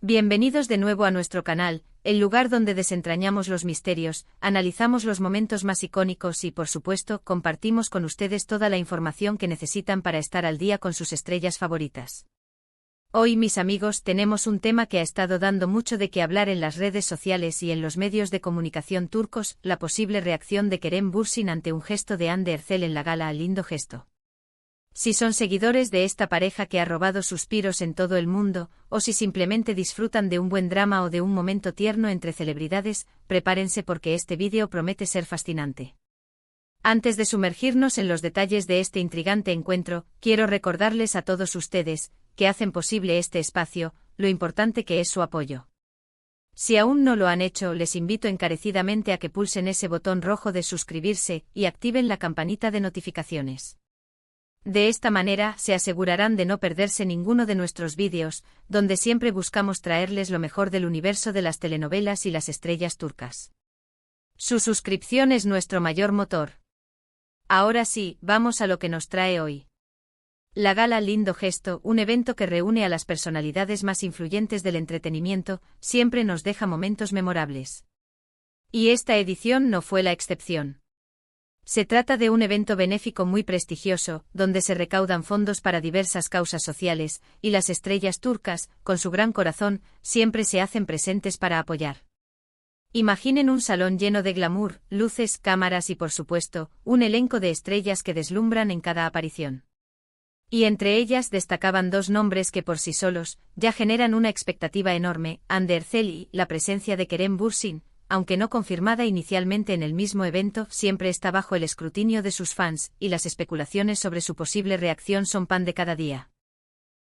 Bienvenidos de nuevo a nuestro canal, el lugar donde desentrañamos los misterios, analizamos los momentos más icónicos y, por supuesto, compartimos con ustedes toda la información que necesitan para estar al día con sus estrellas favoritas. Hoy, mis amigos, tenemos un tema que ha estado dando mucho de qué hablar en las redes sociales y en los medios de comunicación turcos, la posible reacción de Kerem Bürsin ante un gesto de Hande Erçel en la gala Lindo Gesto. Si son seguidores de esta pareja que ha robado suspiros en todo el mundo, o si simplemente disfrutan de un buen drama o de un momento tierno entre celebridades, prepárense porque este vídeo promete ser fascinante. Antes de sumergirnos en los detalles de este intrigante encuentro, quiero recordarles a todos ustedes, que hacen posible este espacio, lo importante que es su apoyo. Si aún no lo han hecho, les invito encarecidamente a que pulsen ese botón rojo de suscribirse y activen la campanita de notificaciones. De esta manera, se asegurarán de no perderse ninguno de nuestros vídeos, donde siempre buscamos traerles lo mejor del universo de las telenovelas y las estrellas turcas. Su suscripción es nuestro mayor motor. Ahora sí, vamos a lo que nos trae hoy. La Gala Lindo Gesto, un evento que reúne a las personalidades más influyentes del entretenimiento, siempre nos deja momentos memorables. Y esta edición no fue la excepción. Se trata de un evento benéfico muy prestigioso, donde se recaudan fondos para diversas causas sociales, y las estrellas turcas, con su gran corazón, siempre se hacen presentes para apoyar. Imaginen un salón lleno de glamour, luces, cámaras y por supuesto, un elenco de estrellas que deslumbran en cada aparición. Y entre ellas destacaban dos nombres que por sí solos, ya generan una expectativa enorme, Hande Erçel y la presencia de Kerem Bürsin, aunque no confirmada inicialmente en el mismo evento, siempre está bajo el escrutinio de sus fans, y las especulaciones sobre su posible reacción son pan de cada día.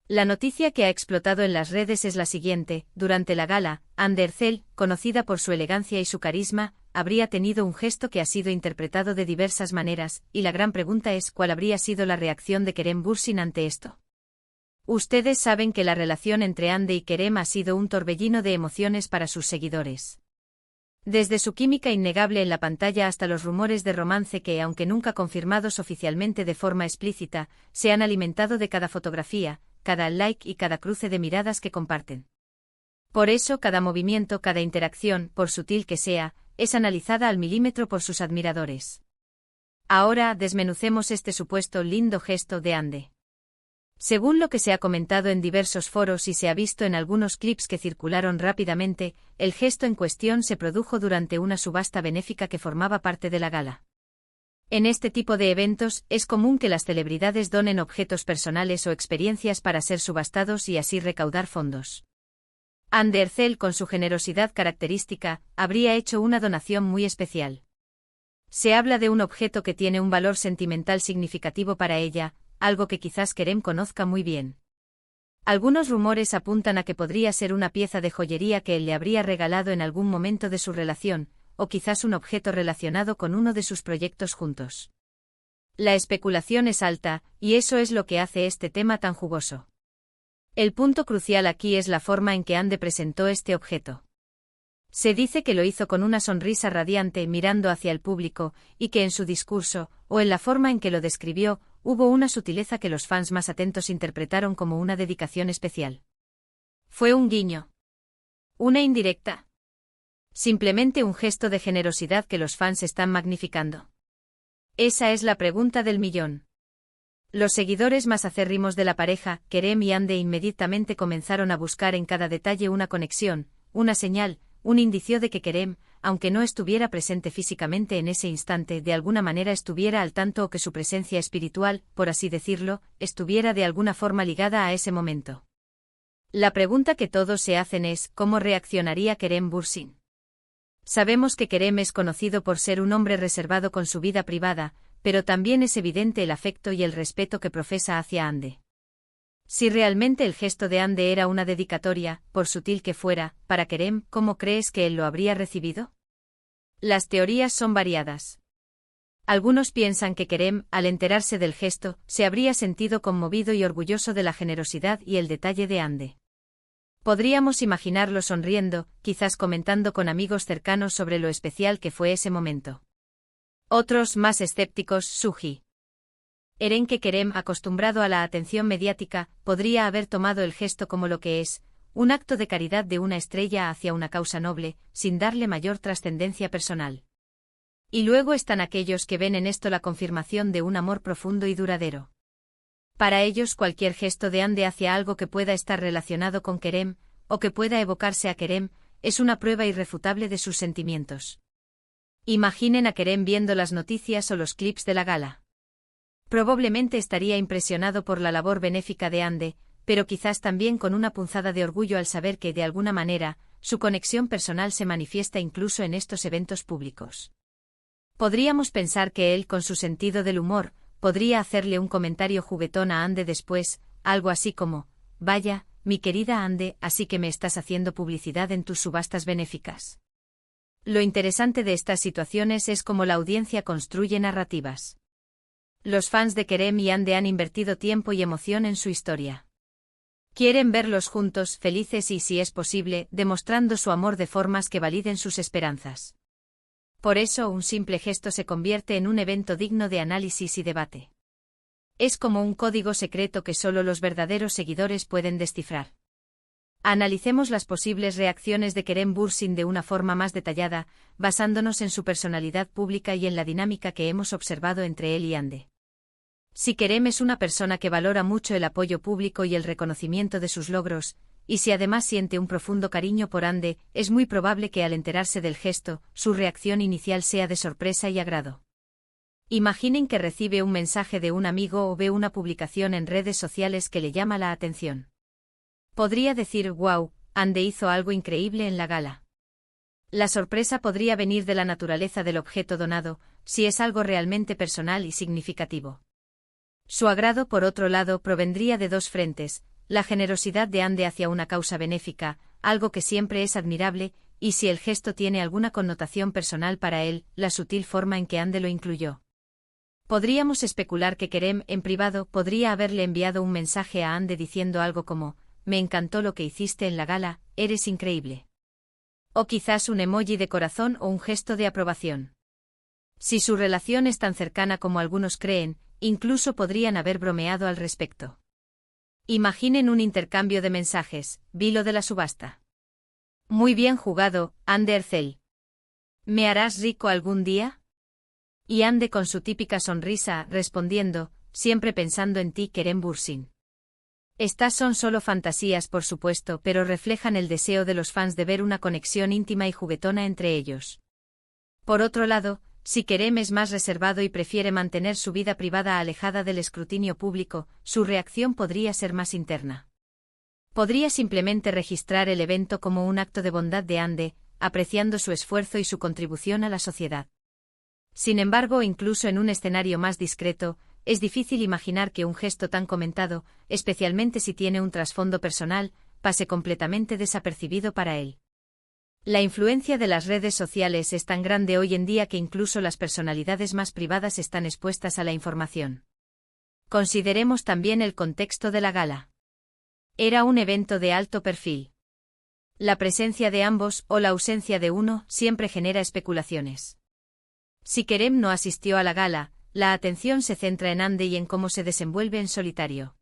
La noticia que ha explotado en las redes es la siguiente: durante la gala, Hande Erçel, conocida por su elegancia y su carisma, habría tenido un gesto que ha sido interpretado de diversas maneras, y la gran pregunta es ¿cuál habría sido la reacción de Kerem Bürsin ante esto? Ustedes saben que la relación entre Hande y Kerem ha sido un torbellino de emociones para sus seguidores. Desde su química innegable en la pantalla hasta los rumores de romance que, aunque nunca confirmados oficialmente de forma explícita, se han alimentado de cada fotografía, cada like y cada cruce de miradas que comparten. Por eso cada movimiento, cada interacción, por sutil que sea, es analizada al milímetro por sus admiradores. Ahora desmenucemos este supuesto lindo gesto de Hande. Según lo que se ha comentado en diversos foros y se ha visto en algunos clips que circularon rápidamente, el gesto en cuestión se produjo durante una subasta benéfica que formaba parte de la gala. En este tipo de eventos, es común que las celebridades donen objetos personales o experiencias para ser subastados y así recaudar fondos. Hande Erçel, con su generosidad característica, habría hecho una donación muy especial. Se habla de un objeto que tiene un valor sentimental significativo para ella, algo que quizás Kerem conozca muy bien. Algunos rumores apuntan a que podría ser una pieza de joyería que él le habría regalado en algún momento de su relación, o quizás un objeto relacionado con uno de sus proyectos juntos. La especulación es alta, y eso es lo que hace este tema tan jugoso. El punto crucial aquí es la forma en que Hande presentó este objeto. Se dice que lo hizo con una sonrisa radiante mirando hacia el público, y que en su discurso, o en la forma en que lo describió, hubo una sutileza que los fans más atentos interpretaron como una dedicación especial. ¿Fue un guiño? ¿Una indirecta? ¿Simplemente un gesto de generosidad que los fans están magnificando? Esa es la pregunta del millón. Los seguidores más acérrimos de la pareja, Kerem y Hande, inmediatamente comenzaron a buscar en cada detalle una conexión, una señal, un indicio de que Kerem, aunque no estuviera presente físicamente en ese instante, de alguna manera estuviera al tanto o que su presencia espiritual, por así decirlo, estuviera de alguna forma ligada a ese momento. La pregunta que todos se hacen es, ¿cómo reaccionaría Kerem Bürsin? Sabemos que Kerem es conocido por ser un hombre reservado con su vida privada, pero también es evidente el afecto y el respeto que profesa hacia Hande. Si realmente el gesto de Hande era una dedicatoria, por sutil que fuera, para Kerem, ¿cómo crees que él lo habría recibido? Las teorías son variadas. Algunos piensan que Kerem, al enterarse del gesto, se habría sentido conmovido y orgulloso de la generosidad y el detalle de Hande. Podríamos imaginarlo sonriendo, quizás comentando con amigos cercanos sobre lo especial que fue ese momento. Otros, más escépticos, sugieren que Kerem, acostumbrado a la atención mediática, podría haber tomado el gesto como lo que es, un acto de caridad de una estrella hacia una causa noble, sin darle mayor trascendencia personal. Y luego están aquellos que ven en esto la confirmación de un amor profundo y duradero. Para ellos cualquier gesto de Ande hacia algo que pueda estar relacionado con Kerem, o que pueda evocarse a Kerem, es una prueba irrefutable de sus sentimientos. Imaginen a Kerem viendo las noticias o los clips de la gala. Probablemente estaría impresionado por la labor benéfica de Ande, pero quizás también con una punzada de orgullo al saber que, de alguna manera, su conexión personal se manifiesta incluso en estos eventos públicos. Podríamos pensar que él, con su sentido del humor, podría hacerle un comentario juguetón a Ande después, algo así como: «Vaya, mi querida Ande, así que me estás haciendo publicidad en tus subastas benéficas». Lo interesante de estas situaciones es cómo la audiencia construye narrativas. Los fans de Kerem y Ande han invertido tiempo y emoción en su historia. Quieren verlos juntos, felices y, si es posible, demostrando su amor de formas que validen sus esperanzas. Por eso, un simple gesto se convierte en un evento digno de análisis y debate. Es como un código secreto que solo los verdaderos seguidores pueden descifrar. Analicemos las posibles reacciones de Kerem Bürsin de una forma más detallada, basándonos en su personalidad pública y en la dinámica que hemos observado entre él y Ande. Si Kerem es una persona que valora mucho el apoyo público y el reconocimiento de sus logros, y si además siente un profundo cariño por Ande, es muy probable que al enterarse del gesto, su reacción inicial sea de sorpresa y agrado. Imaginen que recibe un mensaje de un amigo o ve una publicación en redes sociales que le llama la atención. Podría decir: «Wow, Ande hizo algo increíble en la gala». La sorpresa podría venir de la naturaleza del objeto donado, si es algo realmente personal y significativo. Su agrado, por otro lado, provendría de dos frentes: la generosidad de Ande hacia una causa benéfica, algo que siempre es admirable, y si el gesto tiene alguna connotación personal para él, la sutil forma en que Ande lo incluyó. Podríamos especular que Kerem, en privado, podría haberle enviado un mensaje a Ande diciendo algo como: «Me encantó lo que hiciste en la gala, eres increíble». O quizás un emoji de corazón o un gesto de aprobación. Si su relación es tan cercana como algunos creen, incluso podrían haber bromeado al respecto. Imaginen un intercambio de mensajes: «Vi lo de la subasta. Muy bien jugado, Ande Erzel. ¿Me harás rico algún día?». Y Ande con su típica sonrisa, respondiendo: «Siempre pensando en ti, Kerem Bürsin». Estas son solo fantasías, por supuesto, pero reflejan el deseo de los fans de ver una conexión íntima y juguetona entre ellos. Por otro lado, si Kerem es más reservado y prefiere mantener su vida privada alejada del escrutinio público, su reacción podría ser más interna. Podría simplemente registrar el evento como un acto de bondad de Ande, apreciando su esfuerzo y su contribución a la sociedad. Sin embargo, incluso en un escenario más discreto, es difícil imaginar que un gesto tan comentado, especialmente si tiene un trasfondo personal, pase completamente desapercibido para él. La influencia de las redes sociales es tan grande hoy en día que incluso las personalidades más privadas están expuestas a la información. Consideremos también el contexto de la gala. Era un evento de alto perfil. La presencia de ambos, o la ausencia de uno, siempre genera especulaciones. Si Kerem no asistió a la gala, la atención se centra en Ande y en cómo se desenvuelve en solitario.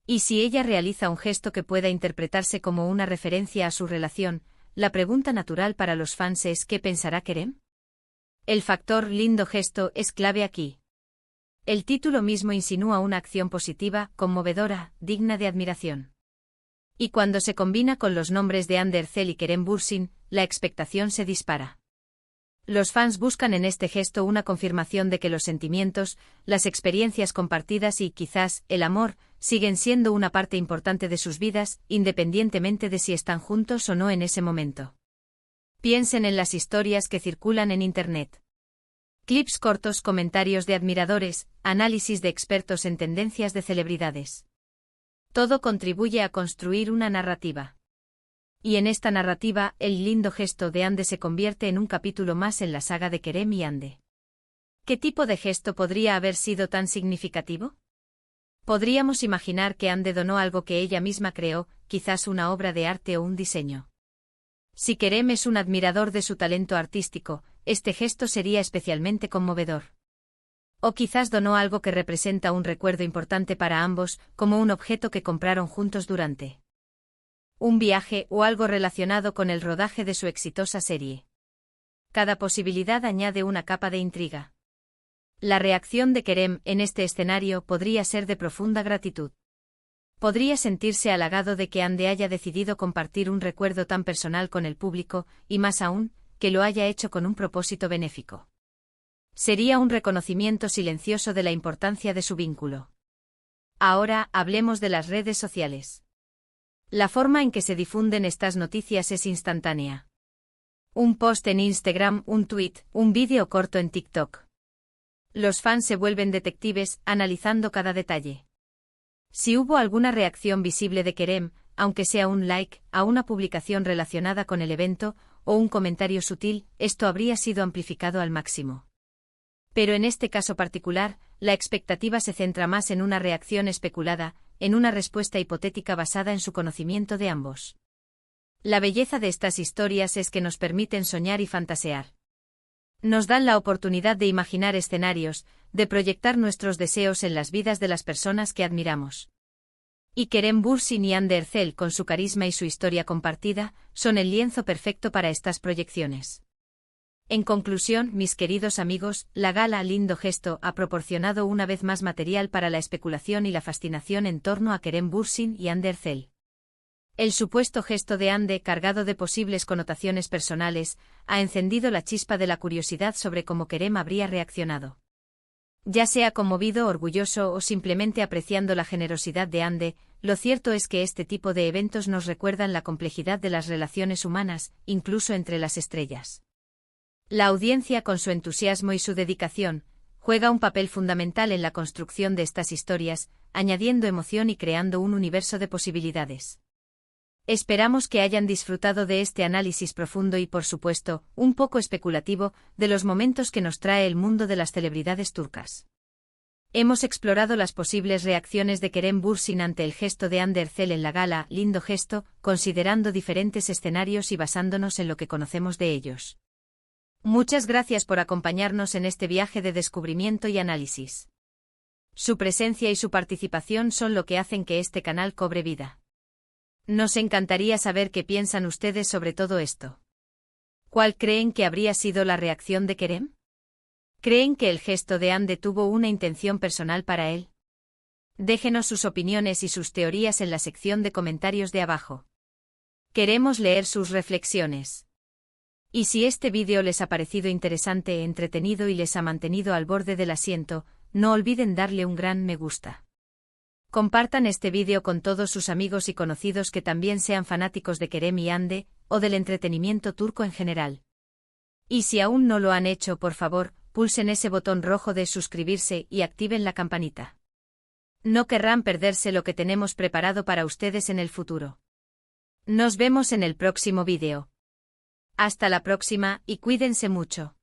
Y si ella realiza un gesto que pueda interpretarse como una referencia a su relación, la pregunta natural para los fans es: ¿qué pensará Kerem? El factor lindo gesto es clave aquí. El título mismo insinúa una acción positiva, conmovedora, digna de admiración. Y cuando se combina con los nombres de Ande Erzel y Kerem Bürsin, la expectación se dispara. Los fans buscan en este gesto una confirmación de que los sentimientos, las experiencias compartidas y, quizás, el amor, siguen siendo una parte importante de sus vidas, independientemente de si están juntos o no en ese momento. Piensen en las historias que circulan en Internet. Clips cortos, comentarios de admiradores, análisis de expertos en tendencias de celebridades. Todo contribuye a construir una narrativa. Y en esta narrativa, el lindo gesto de Ande se convierte en un capítulo más en la saga de Kerem y Ande. ¿Qué tipo de gesto podría haber sido tan significativo? Podríamos imaginar que Ande donó algo que ella misma creó, quizás una obra de arte o un diseño. Si Kerem es un admirador de su talento artístico, este gesto sería especialmente conmovedor. O quizás donó algo que representa un recuerdo importante para ambos, como un objeto que compraron juntos durante un viaje o algo relacionado con el rodaje de su exitosa serie. Cada posibilidad añade una capa de intriga. La reacción de Kerem en este escenario podría ser de profunda gratitud. Podría sentirse halagado de que Ande haya decidido compartir un recuerdo tan personal con el público, y más aún, que lo haya hecho con un propósito benéfico. Sería un reconocimiento silencioso de la importancia de su vínculo. Ahora, hablemos de las redes sociales. La forma en que se difunden estas noticias es instantánea. Un post en Instagram, un tweet, un vídeo corto en TikTok. Los fans se vuelven detectives, analizando cada detalle. Si hubo alguna reacción visible de Kerem, aunque sea un like a una publicación relacionada con el evento, o un comentario sutil, esto habría sido amplificado al máximo. Pero en este caso particular, la expectativa se centra más en una reacción especulada, en una respuesta hipotética basada en su conocimiento de ambos. La belleza de estas historias es que nos permiten soñar y fantasear. Nos dan la oportunidad de imaginar escenarios, de proyectar nuestros deseos en las vidas de las personas que admiramos. Y Kerem Bürsin y Hande Erçel, con su carisma y su historia compartida, son el lienzo perfecto para estas proyecciones. En conclusión, mis queridos amigos, la gala Lindo Gesto ha proporcionado una vez más material para la especulación y la fascinación en torno a Kerem Bürsin y Hande Erçel. El supuesto gesto de Hande, cargado de posibles connotaciones personales, ha encendido la chispa de la curiosidad sobre cómo Kerem habría reaccionado. Ya sea conmovido, orgulloso o simplemente apreciando la generosidad de Hande, lo cierto es que este tipo de eventos nos recuerdan la complejidad de las relaciones humanas, incluso entre las estrellas. La audiencia, con su entusiasmo y su dedicación, juega un papel fundamental en la construcción de estas historias, añadiendo emoción y creando un universo de posibilidades. Esperamos que hayan disfrutado de este análisis profundo y, por supuesto, un poco especulativo, de los momentos que nos trae el mundo de las celebridades turcas. Hemos explorado las posibles reacciones de Kerem Bürsin ante el gesto de Hande Erçel en la gala Lindo Gesto, considerando diferentes escenarios y basándonos en lo que conocemos de ellos. Muchas gracias por acompañarnos en este viaje de descubrimiento y análisis. Su presencia y su participación son lo que hacen que este canal cobre vida. Nos encantaría saber qué piensan ustedes sobre todo esto. ¿Cuál creen que habría sido la reacción de Kerem? ¿Creen que el gesto de Hande tuvo una intención personal para él? Déjenos sus opiniones y sus teorías en la sección de comentarios de abajo. Queremos leer sus reflexiones. Y si este vídeo les ha parecido interesante, entretenido y les ha mantenido al borde del asiento, no olviden darle un gran me gusta. Compartan este vídeo con todos sus amigos y conocidos que también sean fanáticos de Kerem y Hande, o del entretenimiento turco en general. Y si aún no lo han hecho, por favor, pulsen ese botón rojo de suscribirse y activen la campanita. No querrán perderse lo que tenemos preparado para ustedes en el futuro. Nos vemos en el próximo vídeo. Hasta la próxima y cuídense mucho.